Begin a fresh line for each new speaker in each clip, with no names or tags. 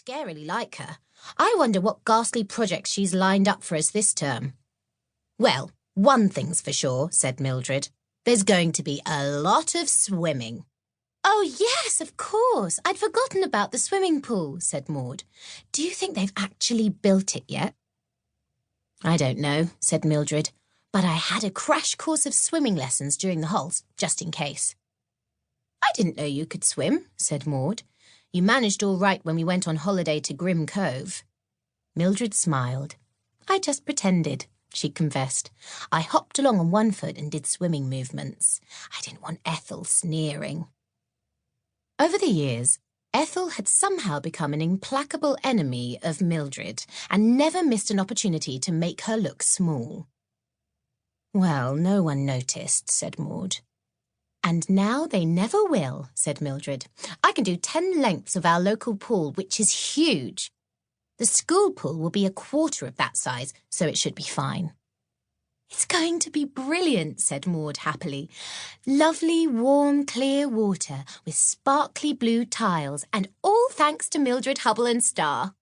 scarily like her. I wonder what ghastly projects she's lined up for us this term. Well, one thing's for sure, said Mildred. There's going to be a lot of swimming. Oh, yes, of course. I'd forgotten about the swimming pool, said Maud. Do you think they've actually built it yet? I don't know, said Mildred, but I had a crash course of swimming lessons during the halls, just in case. I didn't know you could swim, said Maud. You managed all right when we went on holiday to Grim Cove. Mildred smiled. I just pretended, she confessed. I hopped along on one foot and did swimming movements. I didn't want Ethel sneering. Over the years, Ethel had somehow become an implacable enemy of Mildred and never missed an opportunity to make her look small. Well, no one noticed, said Maud. And now they never will, said Mildred. I can do 10 lengths of our local pool, which is huge. The school pool will be a quarter of that size, so it should be fine. It's going to be brilliant, said Maud happily. Lovely, warm, clear water with sparkly blue tiles, and all thanks to Mildred Hubble and Star.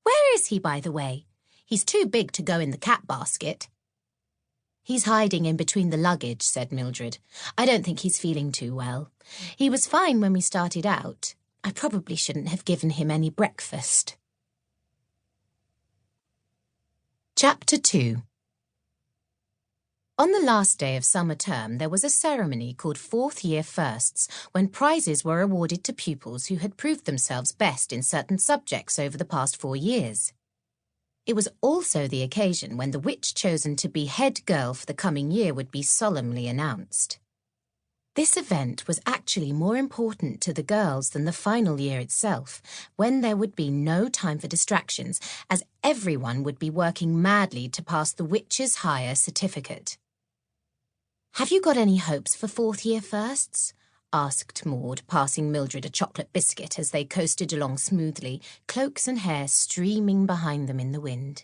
Where is he, by the way? He's too big to go in the cat basket. He's hiding in between the luggage, said Mildred. I don't think he's feeling too well. He was fine when we started out. I probably shouldn't have given him any breakfast. Chapter 2. On the last day of summer term, there was a ceremony called Fourth Year Firsts, when prizes were awarded to pupils who had proved themselves best in certain subjects over the past 4 years. It was also the occasion when the witch chosen to be head girl for the coming year would be solemnly announced. This event was actually more important to the girls than the final year itself, when there would be no time for distractions, as everyone would be working madly to pass the witch's higher certificate. Have you got any hopes for fourth year firsts? Asked Maud, passing Mildred a chocolate biscuit as they coasted along smoothly, cloaks and hair streaming behind them in the wind.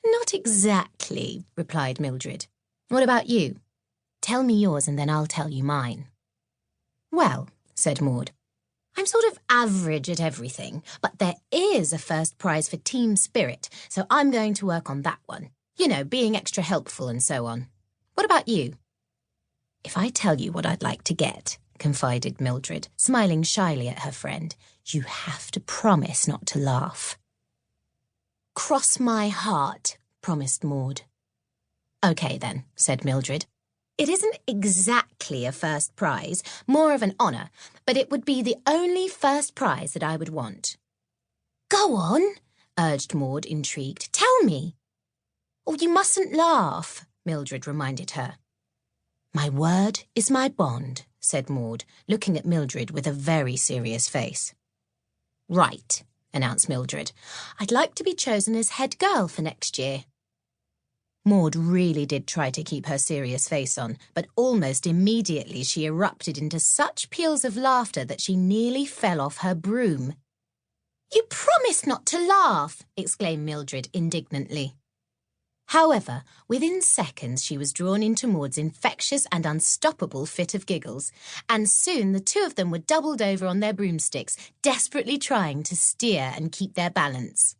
Not exactly, replied Mildred. What about you? Tell me yours and then I'll tell you mine. Well, said Maud, I'm sort of average at everything, but there is a first prize for team spirit, so I'm going to work on that one. You know, being extra helpful and so on. What about you? If I tell you what I'd like to get, confided Mildred, smiling shyly at her friend, you have to promise not to laugh. Cross my heart, promised Maud. Okay then, said Mildred. It isn't exactly a first prize, more of an honour, but it would be the only first prize that I would want. Go on, urged Maud, intrigued. Tell me. Oh, you mustn't laugh, Mildred reminded her. My word is my bond, said Maud, looking at Mildred with a very serious face. Right, announced Mildred. I'd like to be chosen as head girl for next year. Maud really did try to keep her serious face on, but almost immediately she erupted into such peals of laughter that she nearly fell off her broom. You promised not to laugh, exclaimed Mildred indignantly. However, within seconds she was drawn into Maud's infectious and unstoppable fit of giggles, and soon the two of them were doubled over on their broomsticks, desperately trying to steer and keep their balance.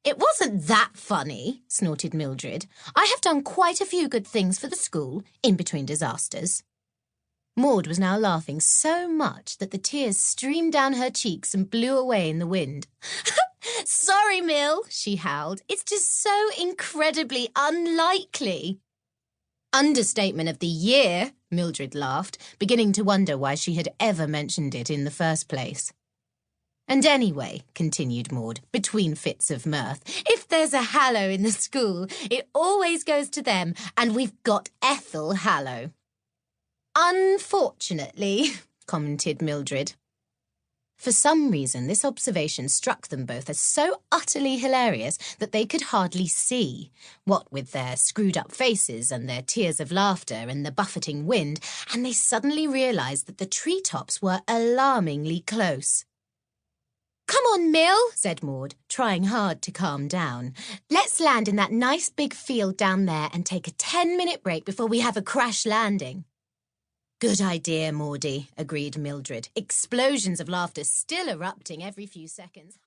It wasn't that funny, snorted Mildred. I have done quite a few good things for the school, in between disasters. Maud was now laughing so much that the tears streamed down her cheeks and blew away in the wind. Sorry, Mill, she howled. It's just so incredibly unlikely. Understatement of the year, Mildred laughed, beginning to wonder why she had ever mentioned it in the first place. And anyway, continued Maud, between fits of mirth, if there's a Hallow in the school, it always goes to them, and we've got Ethel Hallow. Unfortunately, commented Mildred. For some reason, this observation struck them both as so utterly hilarious that they could hardly see, what with their screwed-up faces and their tears of laughter and the buffeting wind, and they suddenly realised that the treetops were alarmingly close. Come on, Mill, said Maud, trying hard to calm down. Let's land in that nice big field down there and take a 10-minute break before we have a crash landing. Good idea, Maudie, agreed Mildred, explosions of laughter still erupting every few seconds.